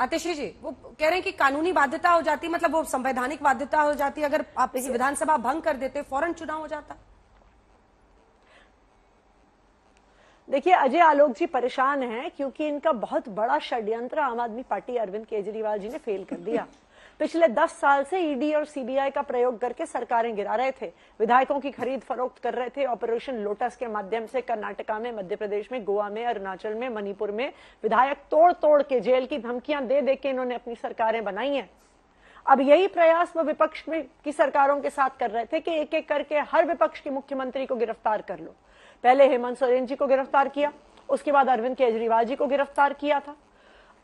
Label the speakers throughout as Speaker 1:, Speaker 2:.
Speaker 1: आतिशी जी, वो कह रहे हैं कि कानूनी बाध्यता हो जाती, मतलब वो संवैधानिक बाध्यता हो जाती, अगर आप विधानसभा भंग कर देते फौरन चुनाव हो जाता।
Speaker 2: देखिए, अजय आलोक जी परेशान हैं क्योंकि इनका बहुत बड़ा षड्यंत्र आम आदमी पार्टी अरविंद केजरीवाल जी ने फेल कर दिया। पिछले 10 साल से ईडी और सीबीआई का प्रयोग करके सरकारें गिरा रहे थे, विधायकों की खरीद फरोख्त कर रहे थे, ऑपरेशन लोटस के माध्यम से कर्नाटका में, मध्य प्रदेश में, गोवा में, अरुणाचल में, मणिपुर में विधायक तोड़ तोड़ के जेल की धमकियां दे दे के इन्होंने अपनी सरकारें बनाई हैं। अब यही प्रयास वो विपक्ष में की सरकारों के साथ कर रहे थे कि एक एक करके हर विपक्ष के मुख्यमंत्री को गिरफ्तार कर लो। पहले हेमंत सोरेन जी को गिरफ्तार किया, उसके बाद अरविंद केजरीवाल जी को गिरफ्तार किया था।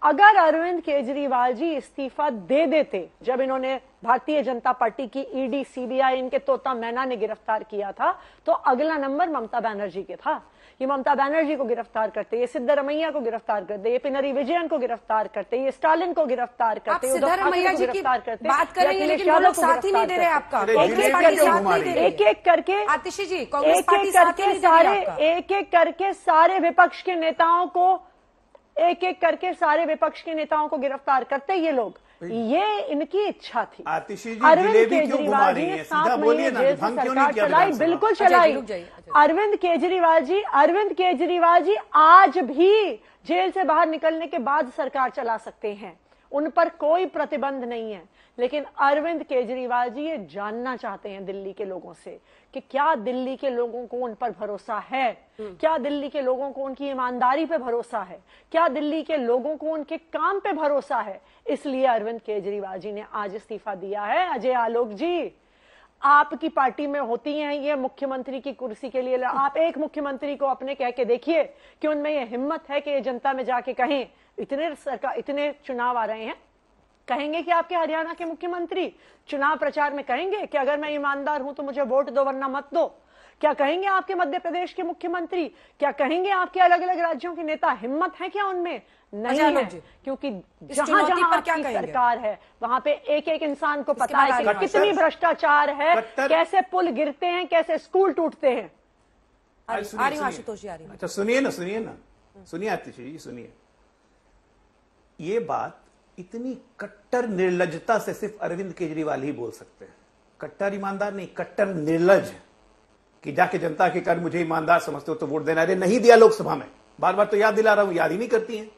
Speaker 2: अगर अरविंद केजरीवाल जी इस्तीफा दे देते, जब इन्होंने भारतीय जनता पार्टी की ईडी सीबीआई इनके तोता मैना ने गिरफ्तार किया था, तो अगला नंबर ममता बनर्जी के था। ये ममता बनर्जी को गिरफ्तार करते, ये सिद्धरमैया को गिरफ्तार करते, ये पिनरी विजयन को गिरफ्तार करते, ये स्टालिन को गिरफ्तार करते,
Speaker 1: सिद्धरमैया जी की बात कर रहे हैं, लेकिन वो लोग साथ ही नहीं दे रहे आपका।
Speaker 2: एक एक करके
Speaker 1: आतिशी जी, कांग्रेस पार्टी साथ ही नहीं दे रही आपका।
Speaker 2: एक एक करके सारे विपक्ष के नेताओं को, एक एक करके सारे विपक्ष के नेताओं को गिरफ्तार करते ये लोग। ये इनकी इच्छा थी।
Speaker 3: आतिशी जी,
Speaker 2: अरविंद
Speaker 3: केजरीवाल जी ने 7 महीने जेल से सरकार चलाई,
Speaker 2: बिल्कुल चलाई। अरविंद केजरीवाल जी आज भी जेल से बाहर निकलने के बाद सरकार चला सकते हैं, उन पर कोई प्रतिबंध नहीं है। लेकिन अरविंद केजरीवाल जी ये जानना चाहते हैं दिल्ली के लोगों से कि क्या दिल्ली के लोगों को उन पर भरोसा है, क्या दिल्ली के लोगों को उनकी ईमानदारी पे भरोसा है, क्या दिल्ली के लोगों को उनके काम पे भरोसा है। इसलिए अरविंद केजरीवाल जी ने आज इस्तीफा दिया है। अजय आलोक जी, आपकी पार्टी में होती हैं ये मुख्यमंत्री की कुर्सी के लिए, आप एक मुख्यमंत्री को अपने कह के देखिए कि उनमें ये हिम्मत है कि ये जनता में जाके कहें, इतने चुनाव आ रहे हैं, कहेंगे कि आपके हरियाणा के मुख्यमंत्री चुनाव प्रचार में कहेंगे कि अगर मैं ईमानदार हूं तो मुझे वोट दो वरना मत दो? क्या कहेंगे आपके मध्य प्रदेश के मुख्यमंत्री? क्या कहेंगे आपके अलग अलग राज्यों के नेता? हिम्मत है क्या उनमें? नहीं है, क्योंकि जहां जहां आपकी सरकार है वहां पे एक एक इंसान को पता है कि कितनी भ्रष्टाचार है, कैसे पुल गिरते हैं, कैसे स्कूल टूटते हैं।
Speaker 1: आशुतोष जी,
Speaker 3: अच्छा सुनिए ना, सुनिए आतिशी जी, सुनिए। ये बात इतनी कट्टर निर्लजता से सिर्फ अरविंद केजरीवाल ही बोल सकते हैं। कट्टर ईमानदार नहीं, कट्टर निर्लज, कि जाके जनता के कर मुझे ईमानदार समझते हो तो वोट देना। अरे नहीं दिया लोकसभा में, बार बार तो याद दिला रहा हूं, याद ही नहीं करती हैं।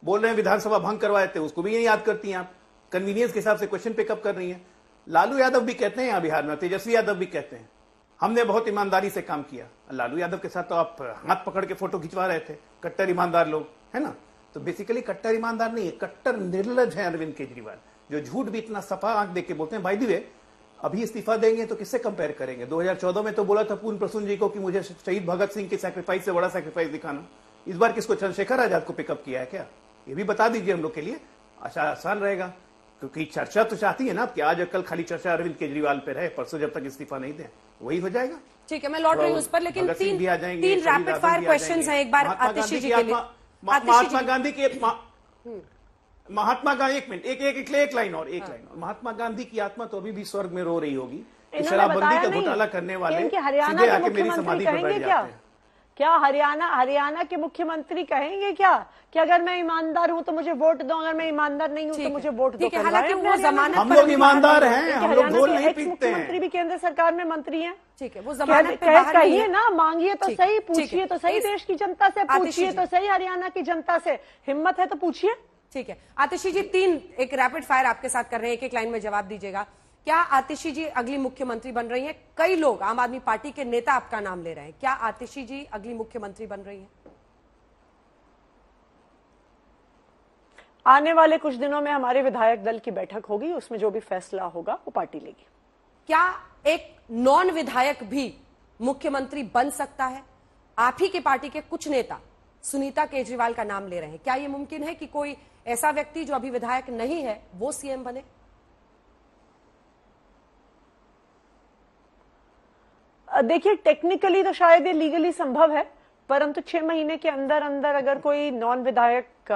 Speaker 3: बोल रहे हैं विधानसभा भंग करवाए थे, उसको भी नहीं याद करती हैं आप। कन्वीनियंस के हिसाब से क्वेश्चन पिकअप कर रही हैं। लालू यादव भी कहते हैं यहां बिहार में, तेजस्वी यादव भी कहते हैं हमने बहुत ईमानदारी से काम किया। लालू यादव के साथ तो आप हाथ पकड़ के फोटो खिंचवा रहे थे, कट्टर ईमानदार लोग, है ना। तो बेसिकली कट्टर ईमानदार नहीं है, कट्टर निर्लज है अरविंद केजरीवाल, जो झूठ भी इतना सफा आंख देख के बोलते हैं। भाई दिवे, अभी इस्तीफा देंगे तो किससे कंपेयर करेंगे? 2014 में तो बोला था पूर्ण प्रसून जी को कि मुझे शहीद भगत सिंह के सैक्रिफाइस से बड़ा सैक्रिफाइस दिखाना। इस बार किसको, चंद्रशेखर आजाद को पिकअप किया है क्या? ये भी बता दीजिए हम लोग के लिए, आसान रहेगा। क्योंकि चर्चा तो चाहती है ना कि आज कल खाली चर्चा अरविंद केजरीवाल पे रहे, परसों जब तक इस्तीफा नहीं दें वही हो जाएगा।
Speaker 1: ठीक है, मैं लौट रही हूँ उस पर, लेकिन तीन रैपिड फायर क्वेश्चंस हैं। एक बार आतिशी जी के लिए,
Speaker 3: महात्मा गांधी की एक लाइन और महात्मा गांधी की आत्मा तो अभी भी स्वर्ग में रो रही होगी। शराबबंदी का घोटाला करने वाले सीधे आके मेरी समाधि पर बैठ जाते हैं।
Speaker 2: क्या हरियाणा के मुख्यमंत्री कहेंगे क्या कि अगर मैं ईमानदार हूं तो मुझे वोट दो, अगर मैं ईमानदार नहीं हूं तो मुझे वोट दो?
Speaker 1: हालांकि वो जमानत,
Speaker 3: हम लोग ईमानदार हैं, हम लोग ढोल नहीं पीटते हैं।
Speaker 2: मुख्यमंत्री भी केंद्र सरकार में मंत्री हैं।
Speaker 1: ठीक है, वो जमानत पे बाहर
Speaker 2: कहिए ना, मांगिए तो सही, पूछिए तो सही, देश की जनता से पूछिए तो सही, हरियाणा की जनता से। हिम्मत है तो पूछिए।
Speaker 1: ठीक है, आतिशी जी एक रैपिड फायर आपके साथ कर रहे हैं, एक एक लाइन में जवाब दीजिएगा। क्या आतिशी जी अगली मुख्यमंत्री बन रही हैं? कई लोग आम आदमी पार्टी के नेता आपका नाम ले रहे हैं, क्या आतिशी जी अगली मुख्यमंत्री बन रही हैं?
Speaker 2: आने वाले कुछ दिनों में हमारे विधायक दल की बैठक होगी, उसमें जो भी फैसला होगा वो पार्टी लेगी।
Speaker 1: क्या एक नॉन विधायक भी मुख्यमंत्री बन सकता है? आप ही की पार्टी के कुछ नेता सुनीता केजरीवाल का नाम ले रहे हैं, क्या यह मुमकिन है कि कोई ऐसा व्यक्ति जो अभी विधायक नहीं है वो सीएम बने?
Speaker 2: देखिए, टेक्निकली तो शायद ये लीगली संभव है, परंतु 6 महीने के अंदर अंदर अगर कोई नॉन विधायक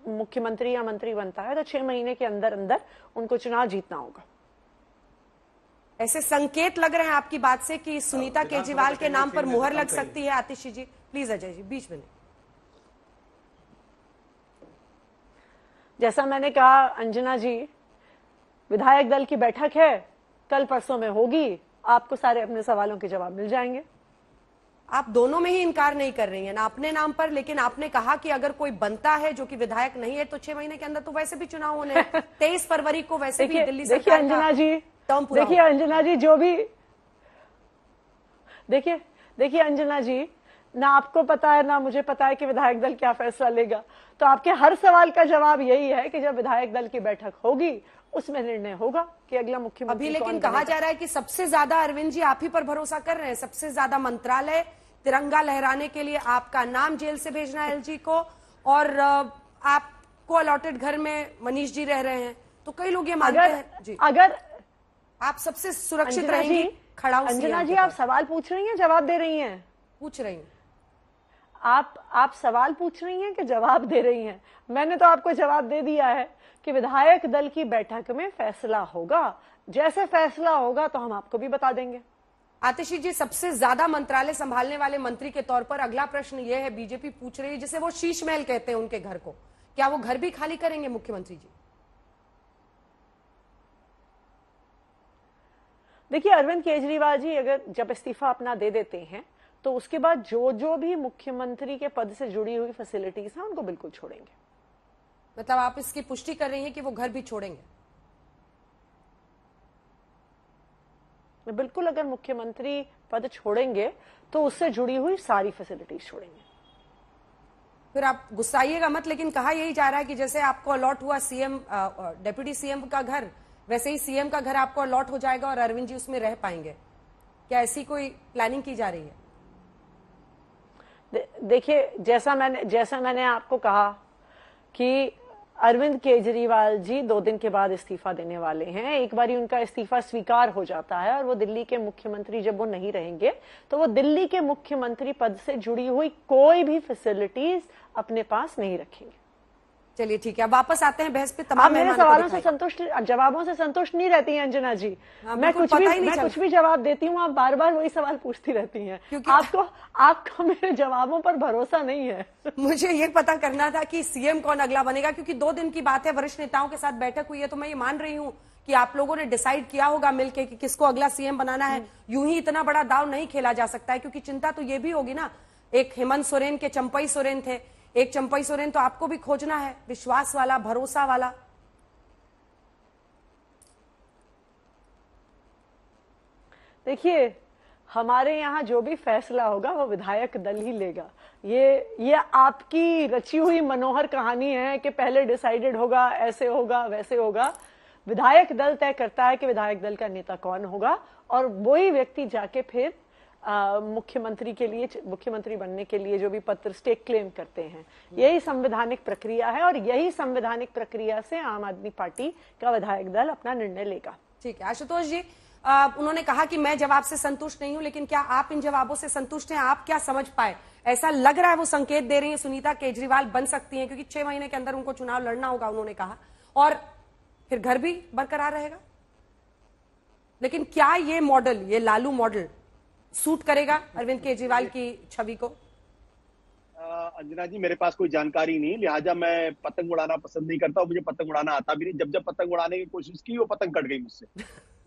Speaker 2: मुख्यमंत्री या मंत्री बनता है तो 6 महीने के अंदर अंदर उनको चुनाव जीतना होगा।
Speaker 1: ऐसे संकेत लग रहे हैं आपकी बात से कि सुनीता केजरीवाल के नाम पर मुहर लग सकती है। आतिशी जी प्लीज, अजय जी बीच में।
Speaker 2: जैसा मैंने कहा अंजना जी, विधायक दल की बैठक है, कल परसों में होगी, आपको सारे अपने सवालों के जवाब मिल जाएंगे।
Speaker 1: आप दोनों में ही इनकार नहीं कर रही हैं ना अपने नाम पर, लेकिन आपने कहा कि अगर कोई बनता है जो कि विधायक नहीं है तो 6 महीने के अंदर तो वैसे भी चुनाव होने हैं। 23 फरवरी को वैसे भी दिल्ली सरकार
Speaker 2: देखिए अंजना जी, देखिए अंजना जी, जो भी देखिए अंजना जी, ना आपको पता है ना मुझे पता है कि विधायक दल क्या फैसला लेगा। तो आपके हर सवाल का जवाब यही है कि जब विधायक दल की बैठक होगी उसमें निर्णय होगा कि अगला मुख्यमंत्री
Speaker 1: अभी लेकिन कहा जा रहा है कि सबसे ज्यादा अरविंद जी आप ही पर भरोसा कर रहे हैं, सबसे ज्यादा मंत्रालय तिरंगा लहराने के लिए आपका नाम जेल से भेजना है एलजी को, और आपको अलॉटेड घर में मनीष जी रह रहे हैं, तो कई लोग ये मानते हैं जी
Speaker 2: अगर
Speaker 1: आप सबसे सुरक्षित रहेंगी खड़ा।
Speaker 2: अंजना जी, आप सवाल पूछ रही हैं जवाब दे रही हैं?
Speaker 1: पूछ रही हूँ।
Speaker 2: आप सवाल पूछ रही हैं कि जवाब दे रही हैं? मैंने तो आपको जवाब दे दिया है कि विधायक दल की बैठक में फैसला होगा, जैसे फैसला होगा तो हम आपको भी बता देंगे।
Speaker 1: आतिशी जी, सबसे ज्यादा मंत्रालय संभालने वाले मंत्री के तौर पर अगला प्रश्न यह है, बीजेपी पूछ रही है, जिसे वो शीश महल कहते हैं उनके घर को, क्या वो घर भी खाली करेंगे मुख्यमंत्री जी?
Speaker 2: देखिए अरविंद केजरीवाल जी अगर जब इस्तीफा अपना दे देते हैं तो उसके बाद जो भी मुख्यमंत्री के पद से जुड़ी हुई फैसिलिटीज हैं उनको बिल्कुल छोड़ेंगे।
Speaker 1: मतलब आप इसकी पुष्टि कर रही हैं कि वो घर भी छोड़ेंगे?
Speaker 2: बिल्कुल, अगर मुख्यमंत्री पद छोड़ेंगे तो उससे जुड़ी हुई सारी फैसिलिटीज छोड़ेंगे।
Speaker 1: फिर आप गुस्साइएगा मत, लेकिन कहा यही जा रहा है कि जैसे आपको अलॉट हुआ सीएम डिप्टी सीएम का घर, वैसे ही सीएम का घर आपको अलॉट हो जाएगा और अरविंद जी उसमें रह पाएंगे। क्या ऐसी कोई प्लानिंग की जा रही है?
Speaker 2: देखिए जैसा मैंने आपको कहा कि अरविंद केजरीवाल जी 2 दिन के बाद इस्तीफा देने वाले हैं। एक बार उनका इस्तीफा स्वीकार हो जाता है और वो दिल्ली के मुख्यमंत्री जब वो नहीं रहेंगे तो वो दिल्ली के मुख्यमंत्री पद से जुड़ी हुई कोई भी फैसिलिटीज अपने पास नहीं रखेंगे।
Speaker 1: चलिए ठीक है, अब वापस आते हैं बहस पे। तमाम
Speaker 2: मेरे सवालों से संतुष्ट, जवाबों से संतुष्ट नहीं रहती हैं अंजना जी। मैं कुछ भी जवाब देती हूँ, आप बार बार वही सवाल पूछती रहती हैं, क्योंकि आपको मेरे जवाबों पर भरोसा नहीं है। मुझे
Speaker 1: ये पता करना था कि सीएम कौन अगला बनेगा, क्योंकि 2 दिन की बात है, वरिष्ठ नेताओं के साथ बैठक हुई है, तो मैं ये मान रही हूँ कि आप लोगों ने डिसाइड किया होगा मिलकर कि किसको अगला सीएम बनाना है। यूं ही इतना बड़ा दाव नहीं खेला जा सकता है, क्योंकि चिंता तो ये भी होगी ना, एक हेमंत सोरेन के चंपई सोरेन थे, एक चंपई सोरेन तो आपको भी खोजना है, विश्वास वाला, भरोसा वाला।
Speaker 2: देखिए हमारे यहाँ जो भी फैसला होगा वो विधायक दल ही लेगा। ये आपकी रची हुई मनोहर कहानी है कि पहले डिसाइडेड होगा, ऐसे होगा वैसे होगा। विधायक दल तय करता है कि विधायक दल का नेता कौन होगा, और वही व्यक्ति जाके फिर मुख्यमंत्री बनने के लिए जो भी पत्र स्टेक क्लेम करते हैं। यही संवैधानिक प्रक्रिया है और यही संवैधानिक प्रक्रिया से आम आदमी पार्टी का विधायक दल अपना निर्णय लेगा।
Speaker 1: ठीक है आशुतोष जी, उन्होंने कहा कि मैं जवाब से संतुष्ट नहीं हूं, लेकिन क्या आप इन जवाबों से संतुष्ट हैं? आप क्या समझ पाए? ऐसा लग रहा है वो संकेत दे रही है सुनीता केजरीवाल बन सकती हैं, क्योंकि 6 महीने के अंदर उनको चुनाव लड़ना होगा उन्होंने कहा, और फिर घर भी बरकरार रहेगा। लेकिन क्या ये मॉडल, ये लालू मॉडल सूट करेगा अरविंद केजरीवाल की छवि को?
Speaker 4: अंजना जी, मेरे पास कोई जानकारी नहीं, लिहाजा मैं पतंग उड़ाना पसंद नहीं करता और मुझे पतंग उड़ाना आता भी नहीं। जब पतंग उड़ाने की कोशिश की वो पतंग कट गई मुझसे,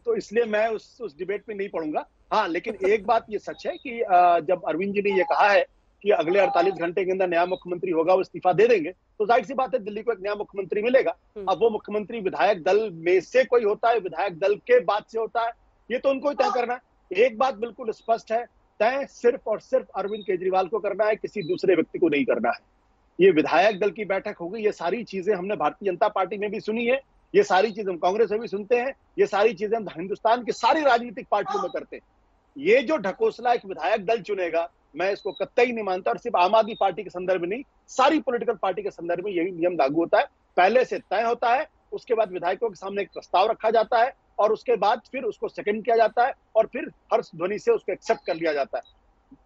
Speaker 4: तो इसलिए मैं उस डिबेट में नहीं पढ़ूंगा। हाँ, लेकिन एक बात ये सच है कि जब अरविंद जी ने ये कहा है कि अगले 48 घंटे के अंदर नया मुख्यमंत्री होगा, वो इस्तीफा दे देंगे, तो जाहिर सी बात है दिल्ली को एक नया मुख्यमंत्री मिलेगा। अब वो मुख्यमंत्री विधायक दल में से कोई होता है, विधायक दल के बाद से होता है, ये तो उनको ही तय करना है। एक बात बिल्कुल स्पष्ट है, तय सिर्फ और सिर्फ अरविंद केजरीवाल को करना है, किसी दूसरे व्यक्ति को नहीं करना है। ये विधायक दल की बैठक होगी, ये सारी चीजें हमने भारतीय जनता पार्टी में भी सुनी है, ये सारी चीजें हम कांग्रेस में भी सुनते हैं, ये सारी चीजें हम हिंदुस्तान की सारी राजनीतिक पार्टियों में करते हैं। ये जो ढकोसला एक विधायक दल चुनेगा, मैं इसको कतई नहीं मानता, और सिर्फ आम आदमी पार्टी के संदर्भ में नहीं, सारी पॉलिटिकल पार्टी के संदर्भ में यही नियम लागू होता है। पहले से तय होता है, उसके बाद विधायकों के सामने एक प्रस्ताव रखा जाता है और उसके बाद फिर उसको सेकंड किया जाता है और फिर हर्ष ध्वनि से उसको एक्सेप्ट कर लिया जाता है।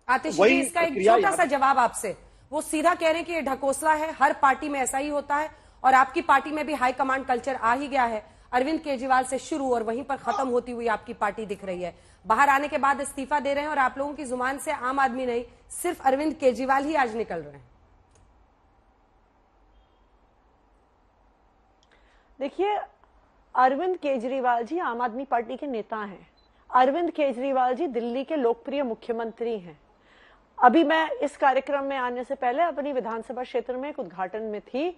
Speaker 1: आतिश जी, इसका एक छोटा सा जवाब आपसे, वो सीधा कह रहे हैं कि ये ढकोसला है, हर पार्टी में ऐसा ही होता है, और आपकी पार्टी में भी हाई कमांड कल्चर आ ही गया है। अरविंद केजरीवाल से शुरू और वहीं पर खत्म होती हुई आपकी पार्टी दिख रही है। बाहर आने के बाद इस्तीफा दे रहे हैं और आप लोगों की जुबान से आम आदमी नहीं, सिर्फ अरविंद केजरीवाल ही आज निकल रहे हैं।
Speaker 2: देखिए, अरविंद केजरीवाल जी आम आदमी पार्टी के नेता हैं। अरविंद केजरीवाल जी दिल्ली के लोकप्रिय मुख्यमंत्री हैं। अभी मैं इस कार्यक्रम में आने से पहले अपनी विधानसभा क्षेत्र में एक उद्घाटन में थी।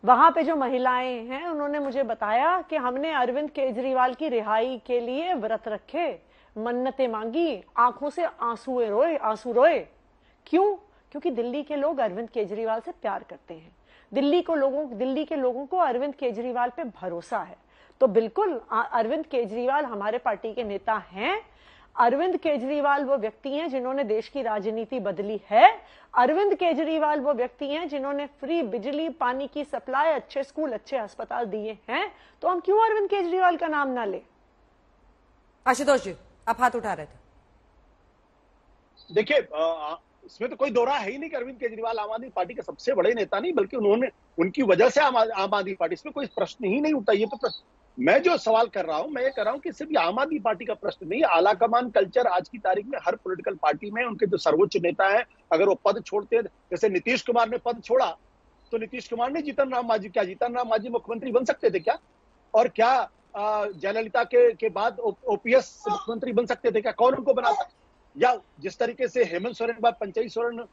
Speaker 2: वहां पे जो महिलाएं हैं उन्होंने मुझे बताया कि हमने अरविंद केजरीवाल की रिहाई के लिए व्रत रखे, मन्नतें मांगी, आंखों से आंसू रोए। क्यों? क्योंकि दिल्ली के लोग अरविंद केजरीवाल से प्यार करते हैं। दिल्ली के लोगों को अरविंद केजरीवाल पे भरोसा है। तो बिल्कुल अरविंद केजरीवाल हमारे पार्टी के नेता हैं। अरविंद केजरीवाल वो व्यक्ति हैं जिन्होंने देश की राजनीति बदली है। अरविंद केजरीवाल वो व्यक्ति हैं जिन्होंने फ्री बिजली, पानी की सप्लाई, अच्छे स्कूल, अच्छे अस्पताल दिए हैं। तो हम क्यों अरविंद केजरीवाल का नाम ना ले?
Speaker 1: आशुतोष जी, आप हाथ उठा रहे थे।
Speaker 4: देखिए, इसमें तो कोई दो राय है ही नहीं कि अरविंद केजरीवाल आम आदमी पार्टी के सबसे बड़े नेता नहीं, बल्कि उनकी वजह से आम आदमी पार्टी, इसमें कोई प्रश्न ही नहीं उठता। ये तो मैं जो सवाल कर रहा हूं, मैं ये कर रहा हूं कि सिर्फ आम आदमी पार्टी का प्रश्न नहीं, आलाकमान कल्चर आज की तारीख में हर पॉलिटिकल पार्टी में उनके जो सर्वोच्च नेता हैं, अगर वो पद छोड़ते हैं, जैसे नीतीश कुमार ने पद छोड़ा, तो नीतीश कुमार ने जीतन राम मांझी मुख्यमंत्री बन सकते थे क्या? और क्या जयललिता के बाद ओपीएस मुख्यमंत्री बन सकते थे क्या? कौन उनको बनाता? या जिस तरीके से हेमंत सोरेन के बाद पंचायती सोरेन,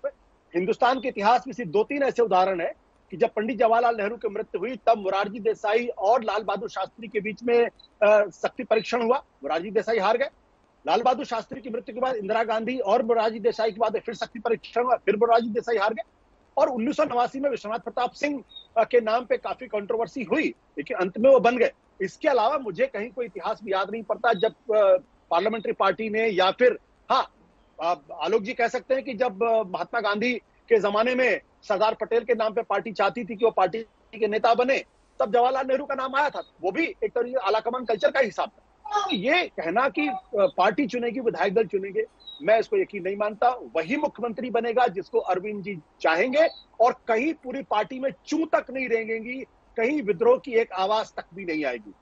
Speaker 4: हिंदुस्तान के इतिहास में सिर्फ 2-3 ऐसे उदाहरण है कि जब पंडित जवाहरलाल नेहरू की मृत्यु हुई तब मोरारजी देसाई और लाल बहादुर शास्त्री के बीच में शक्ति परीक्षण हुआ, मोरारजी देसाई हार गए। लाल बहादुर शास्त्री की मृत्यु के बाद इंदिरा गांधी और मोरारजी देसाई के बाद फिर शक्ति परीक्षण हुआ, फिर मोरारजी देसाई हार गए। और 1989 में विश्वनाथ प्रताप सिंह के नाम पे काफी कंट्रोवर्सी हुई, लेकिन अंत में वो बन गए। इसके अलावा मुझे कहीं कोई इतिहास भी याद नहीं पड़ता जब पार्लियामेंट्री पार्टी ने, या फिर हाँ, आलोक जी कह सकते हैं कि जब महात्मा गांधी के जमाने में सरदार पटेल के नाम पे पार्टी चाहती थी कि वो पार्टी के नेता बने, तब जवाहरलाल नेहरू का नाम आया था। वो भी एक तरीके आलाकमान कल्चर का हिसाब था। तो ये कहना कि पार्टी चुनेगी, विधायक दल चुनेंगे, मैं इसको यकीन नहीं मानता। वही मुख्यमंत्री बनेगा जिसको अरविंद जी चाहेंगे, और कहीं पूरी पार्टी में चूं तक नहीं रहेंगी, कहीं विद्रोह की एक आवाज तक भी नहीं आएगी।